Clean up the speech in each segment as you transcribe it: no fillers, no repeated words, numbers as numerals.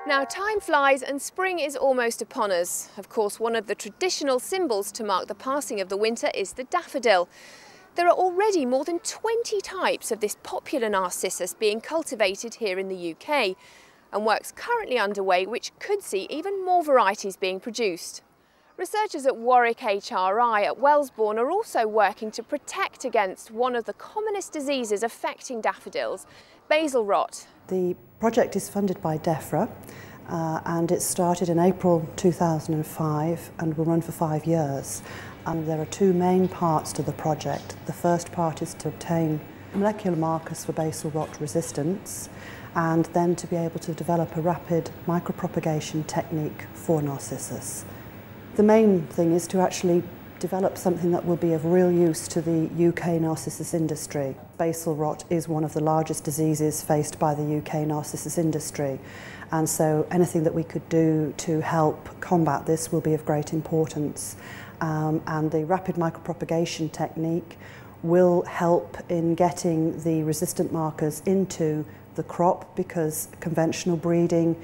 Now time flies and spring is almost upon us. Of course, one of the traditional symbols to mark the passing of the winter is the daffodil. There are already more than 20 types of this popular narcissus being cultivated here in the UK, and work's currently underway which could see even more varieties being produced. Researchers at Warwick HRI at Wellesbourne are also working to protect against one of the commonest diseases affecting daffodils, basil rot. The project is funded by DEFRA and it started in April 2005 and will run for 5 years. And there are two main parts to the project. The first part is to obtain molecular markers for basil rot resistance and then to be able to develop a rapid micropropagation technique for narcissus. The main thing is to actually develop something that will be of real use to the UK narcissus industry. Basil rot is one of the largest diseases faced by the UK narcissus industry, and so anything that we could do to help combat this will be of great importance. And the rapid micropropagation technique will help in getting the resistant markers into the crop, because conventional breeding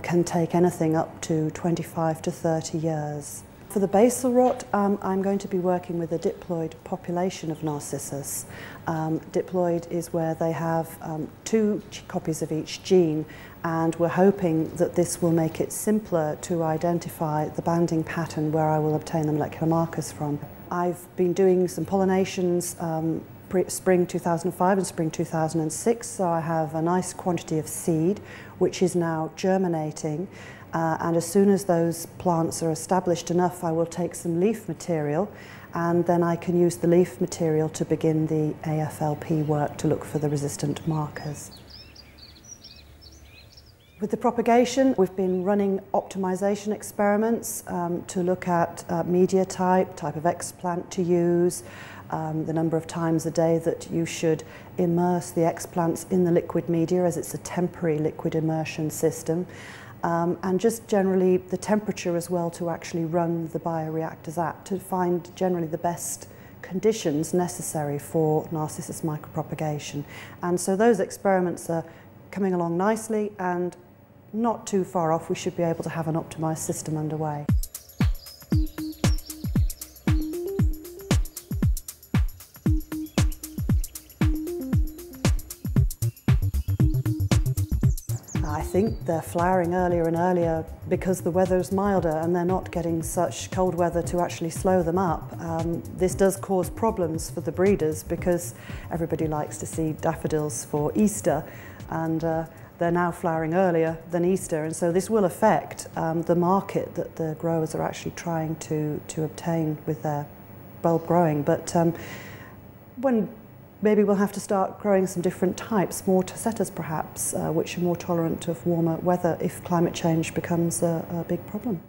can take anything up to 25 to 30 years. For the basil rot, I'm going to be working with a diploid population of narcissus. Diploid is where they have 2 copies of each gene, and we're hoping that this will make it simpler to identify the banding pattern where I will obtain the molecular markers from. I've been doing some pollinations spring 2005 and spring 2006, so I have a nice quantity of seed which is now germinating, and as soon as those plants are established enough, I will take some leaf material, and then I can use the leaf material to begin the AFLP work to look for the resistant markers. With the propagation, we've been running optimization experiments to look at media type of explant to use, the number of times a day that you should immerse the explants in the liquid media, as it's a temporary liquid immersion system, and just generally the temperature as well to actually run the bioreactors at, to find generally the best conditions necessary for narcissus micropropagation. And so those experiments are coming along nicely, and not too far off we should be able to have an optimized system underway. I think they're flowering earlier and earlier because the weather's milder and they're not getting such cold weather to actually slow them up. This does cause problems for the breeders because everybody likes to see daffodils for Easter, and they're now flowering earlier than Easter, and so this will affect the market that the growers are actually trying to obtain with their bulb growing. But maybe we'll have to start growing some different types, more Tacetas perhaps, which are more tolerant of warmer weather if climate change becomes a big problem.